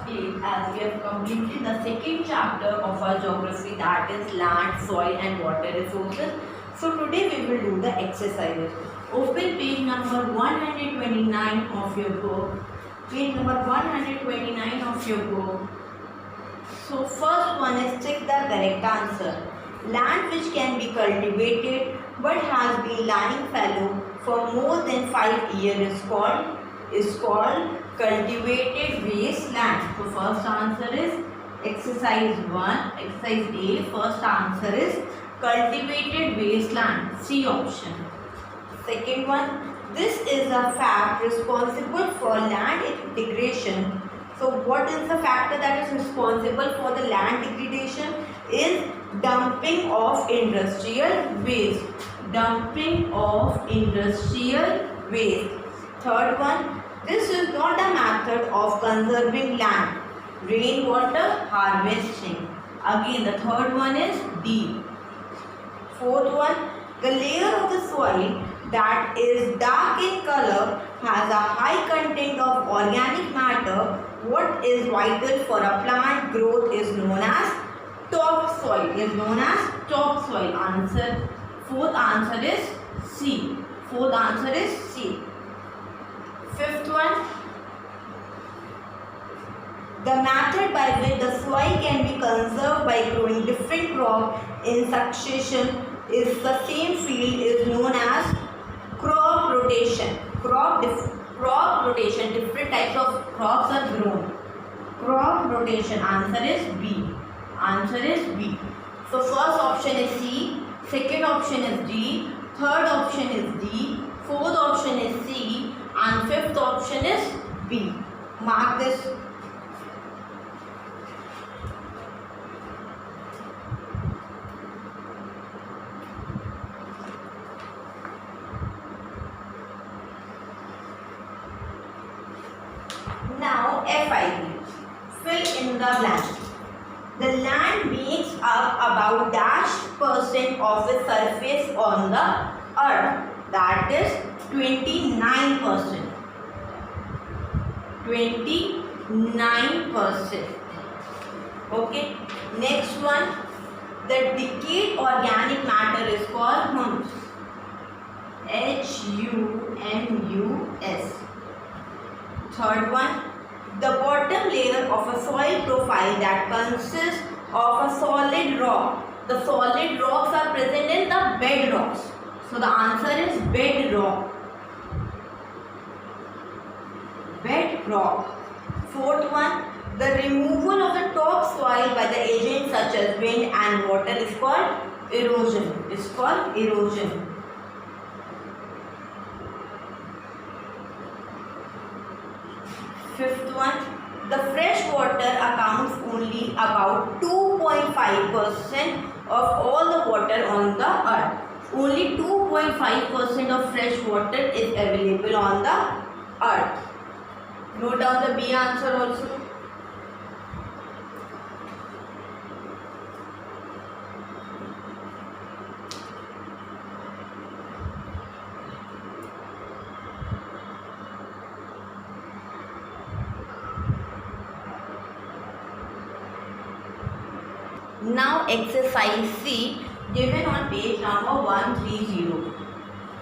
8 as we have completed the second chapter of our geography, that is land, soil and water resources. So today we will do the exercises. Open page number 129 of your book. Page number 129 of your book. So first one is check the correct answer. Land which can be cultivated but has been lying fallow for more than 5 years is called cultivated wasteland. So first answer is exercise 1, exercise A. First answer is cultivated wasteland, C option. Second one, this is a fact responsible for land degradation. So what is the factor that is responsible for the land degradation? Is dumping of industrial waste. Dumping of industrial waste. Third one, this is not a method of conserving land. Rainwater harvesting. Again, the third one is D. Fourth one, the layer of the soil that is dark in color has a high content of organic matter. What is vital for a plant growth is known as topsoil. Answer. Fourth answer is C. Fifth one, the method by which the soil can be conserved by growing different crops in succession is the same field is known as crop rotation. Crop rotation, different types of crops are grown. Crop rotation, answer is B. So first option is C, second option is D, third option is D, fourth option is C and fifth option is B. Mark this. Now FID, fill in the blank. The land makes up about -% of the surface on the earth, that is 29%. 29%. Okay. Next one, the decayed organic matter is called humus. HUMUS. Third one, the bottom layer of a soil profile that consists of a solid rock. The solid rocks are present in the bedrocks. So the answer is bedrock. Fourth one, the removal of the topsoil by the agents such as wind and water is called erosion. Fifth one, the fresh water accounts only about 2.5% of all the water on the earth. Only 2.5% of fresh water is available on the earth. Note down the B answer also. Now exercise C given on page number 130.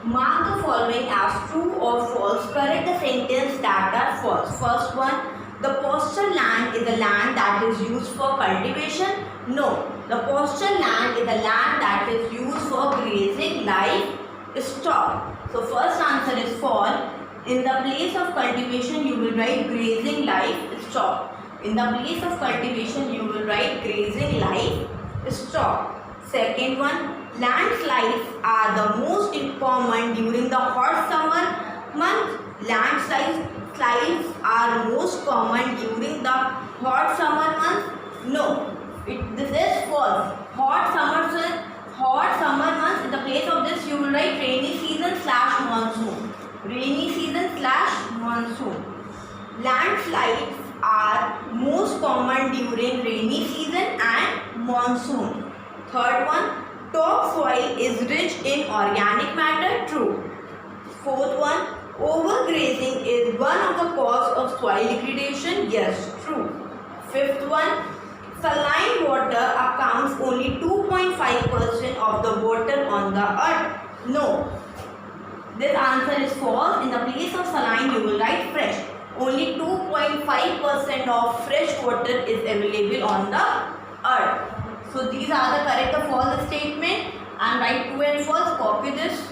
Mark the following as true or false. Correct the sentence that are false. First one, the pasture land is a land that is used for cultivation. No, the pasture land is a land that is used for grazing livestock. So first answer is false. In the place of cultivation you will write grazing livestock. In the place of cultivation you will write grazing livestock. Second one, landslides are the most common during the hot summer month. Landslides are most common during the hot summer month. No, this is false. Hot summer months, in the place of this you will write rainy season/monsoon. Landslides are most common during rainy season and monsoon. Third one, topsoil is rich in organic matter. True. Fourth one, overgrazing is one of the cause of soil degradation. Yes, true. Fifth one, saline water accounts only 2.5% of the water on the earth. No, this answer is false. In the place of saline you will write fresh. Only 2.5% of fresh water is available on the earth. So these are the correct or false statement, and write true and false. Copy this.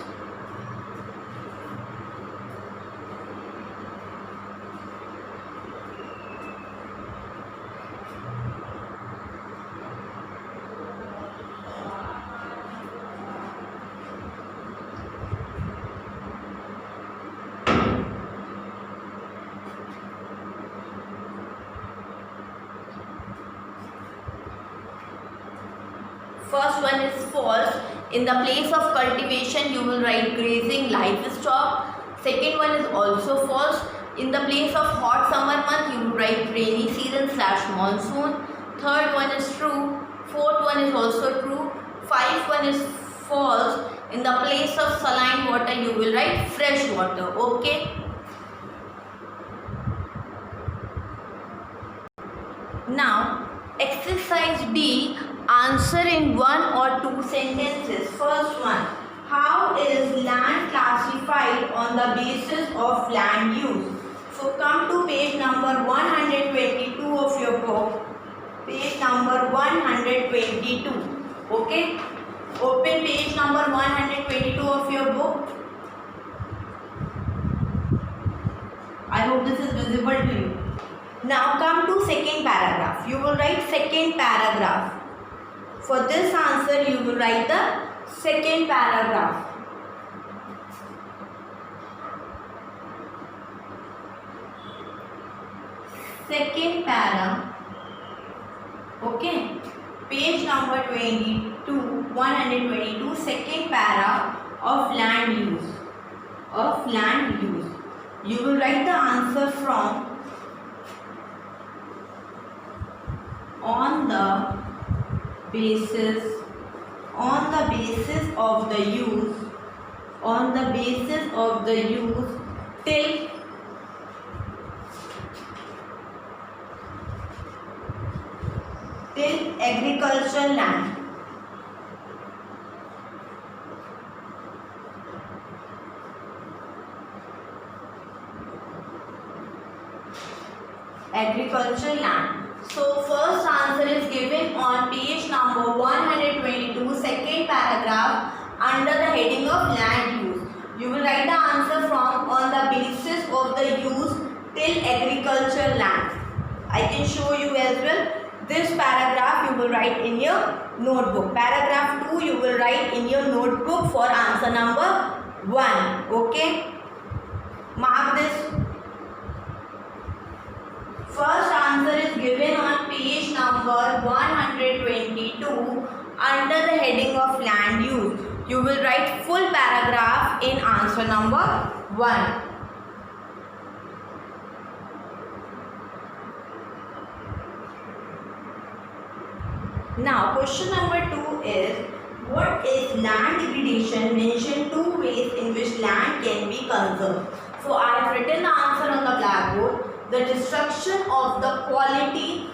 First one is false. In the place of cultivation you will write grazing livestock. Second one is also false. In the place of hot summer month you will write rainy season / monsoon. Third one is true. Fourth one is also true. Fifth one is false. In the place of saline water you will write fresh water. Okay. Now exercise D. Answer in one or two sentences. First one, how is land classified on the basis of land use? So come to page number 122 of your book. Page number 122. Okay. Open page number 122 of your book. I hope this is visible to you. Now come to second paragraph. You will write second paragraph. For this answer you will write the second paragraph. Second para. Okay. Page number 22, 122, second para of land use. Of land use. You will write the answer from on the basis of the use till agricultural land. Agricultural land. So first answer is given on page number 122, second paragraph, under the heading of land use. You will write the answer from on the basis of the use till agricultural land. I can show you as well. This paragraph you will write in your notebook. Paragraph 2 you will write in your notebook for answer number 1. Okay. Mark this. First answer is given on page number 122 under the heading of land use. You will write full paragraph in answer number 1. Now question number 2 is, what is land degradation? Mention 2 ways in which land can be conserved. So I have written the answer on the blackboard. The destruction of the quality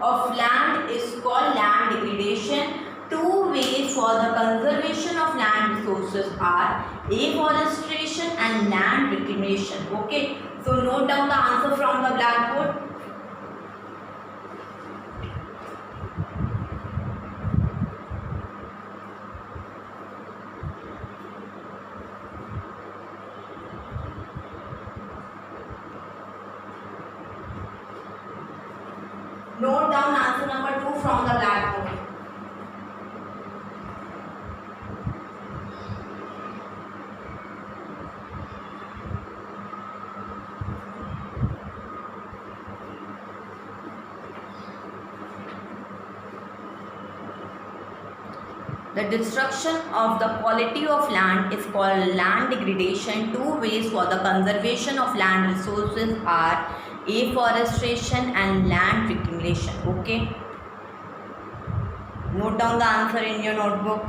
of land is called land degradation. 2 ways for the conservation of land resources are afforestation and land reclamation. Okay, so note down the answer from the blackboard. Note down answer number 2 from the blackboard. The destruction of the quality of land is called land degradation. 2 ways for the conservation of land resources are afforestation and land reclamation. Okay. Note down the answer in your notebook.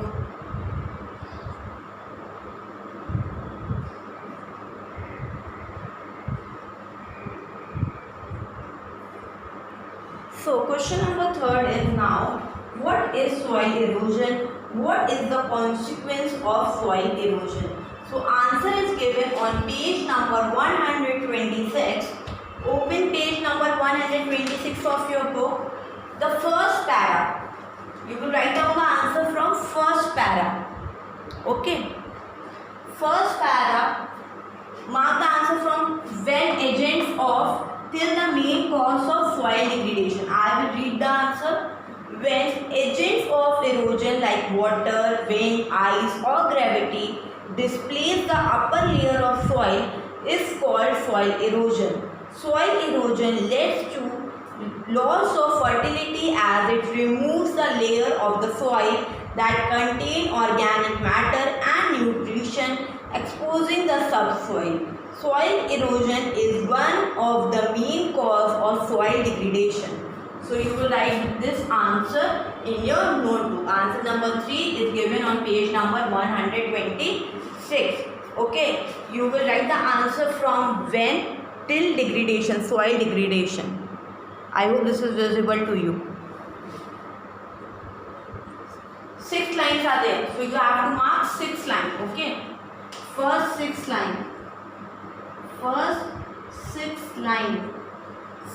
So question number third is now, what is soil erosion? What is the consequence of soil erosion? So answer is given on page number 126. Open page number 126 of your book. The first para. You will write down the answer from first para. Okay. First para. Mark the answer from when agents of till the main cause of soil degradation. I will read the answer. When agents of erosion like water, wind, ice or gravity displace the upper layer of soil is called soil erosion. Soil erosion leads to loss of fertility as it removes the layer of the soil that contain organic matter and nutrition, exposing the subsoil. Soil erosion is one of the main cause of soil degradation. So you will write this answer in your notebook. Answer number 3 is given on page number 126. Okay, you will write the answer from when till degradation, soil degradation. I hope this is visible to you. 6 lines are there. So you have to mark 6 lines. Okay. First 6 line. First 6 line.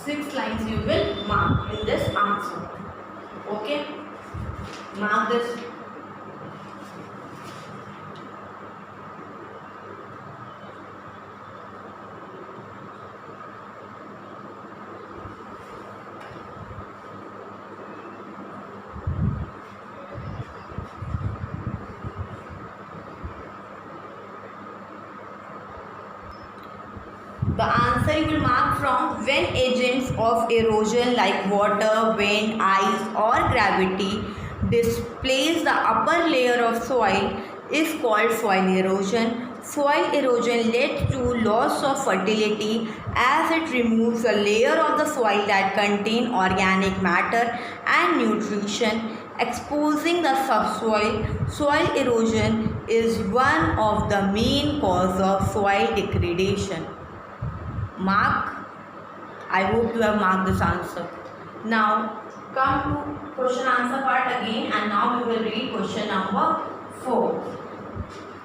6 lines you will mark in this answer. Okay. Mark this. The answer you will mark from when agents of erosion like water, wind, ice or gravity displace the upper layer of soil is called soil erosion. Soil erosion leads to loss of fertility as it removes a layer of the soil that contain organic matter and nutrition, exposing the subsoil. Soil erosion is one of the main cause of soil degradation. Mark. I hope you have marked this answer. Now come to question answer part again, and now we will read question number 4.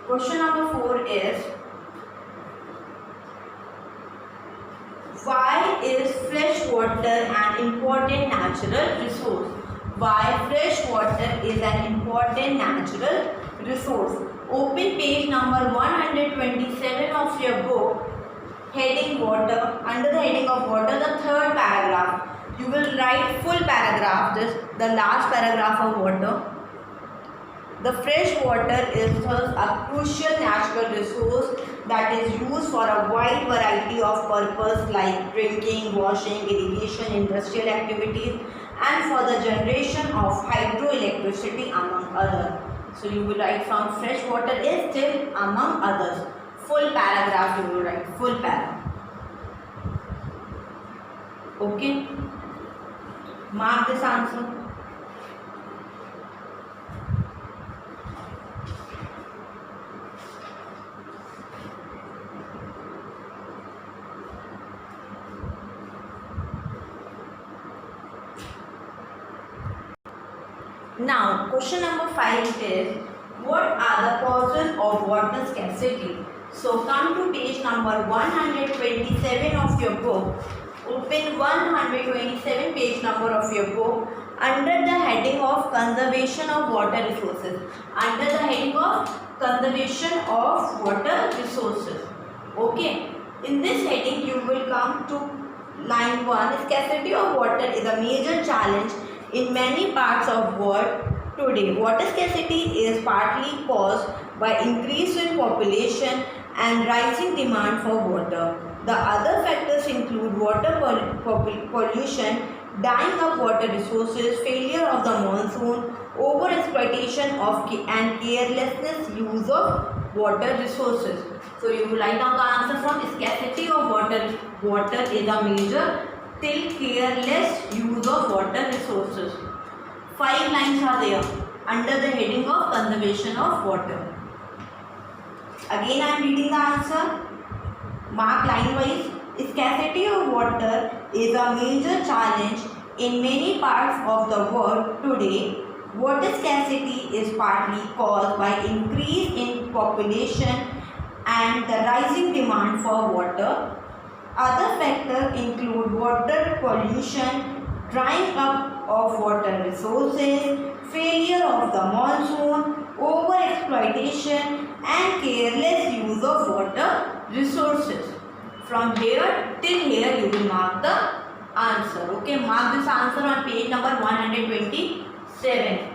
Question number 4 is, why is fresh water an important natural resource? Why fresh water is an important natural resource? Open page number 127 of your book. Heading water, under the heading of water, the third paragraph. You will write full paragraph, just the last paragraph of water. The fresh water is thus a crucial natural resource that is used for a wide variety of purposes like drinking, washing, irrigation, industrial activities and for the generation of hydroelectricity among others. So you will write from fresh water is till among others. Full paragraph you will write, full paragraph. Okay. Mark this answer. Now, question number 5 is, what are the causes of water scarcity? So, come to page number 127 of your book. Open 127 page number of your book under the heading of conservation of water resources. Under the heading of conservation of water resources. Okay. In this heading, you will come to line 1. Scarcity of water is a major challenge in many parts of world today. Water scarcity is partly caused by increase in population and rising demand for water. The other factors include water pollution, dying of water resources, failure of the monsoon, overexploitation of and carelessness use of water resources. So you will write down the answer from scarcity of water. Water is a major till careless use of water resources. 5 lines are there under the heading of conservation of water. Again I am reading the answer. Mark line wise. Scarcity of water is a major challenge In many parts of the world today, water scarcity is partly caused by increase in population and the rising demand for water. Other factors include water pollution, drying up of water resources, failure of the monsoon, overexploitation and careless use of water resources. From here till here you will mark the answer. Okay, mark this answer on page number 127.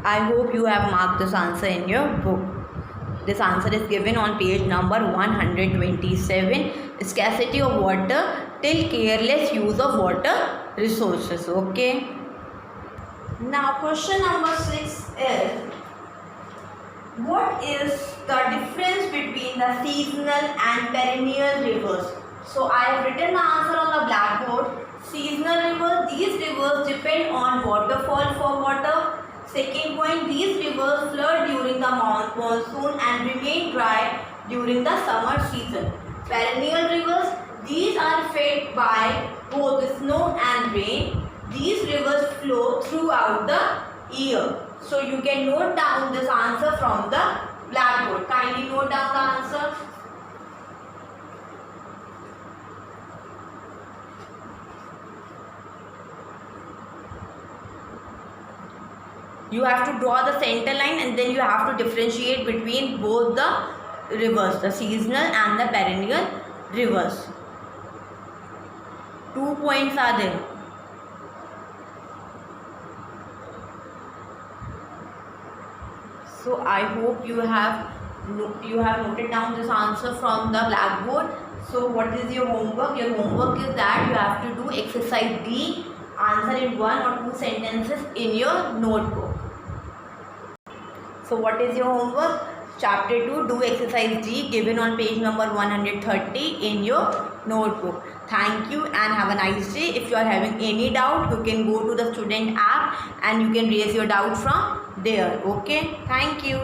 I hope you have marked this answer in your book. This answer is given on page number 127. Scarcity of water till careless use of water resources. Okay. Now question number 6 is, what is the difference between the seasonal and perennial rivers? So I have written the answer on the blackboard. Seasonal rivers, these rivers depend on waterfall for water. Second point, these rivers flood during the monsoon and remain dry during the summer season. Perennial rivers, these are fed by both snow and rain. These rivers flow throughout the year. So you can note down this answer from the blackboard. Kindly note down the answer. You have to draw the center line and then you have to differentiate between both the rivers, the seasonal and the perennial rivers. 2 points are there. So I hope you have noted down this answer from the blackboard. So what is your homework? Your homework is that you have to do exercise D, answer in 1 or 2 sentences in your notebook. So what is your homework? Chapter 2, do exercise D, given on page number 130 in your notebook. Thank you and have a nice day. If you are having any doubt, you can go to the student app and you can raise your doubt from there. Okay, thank you.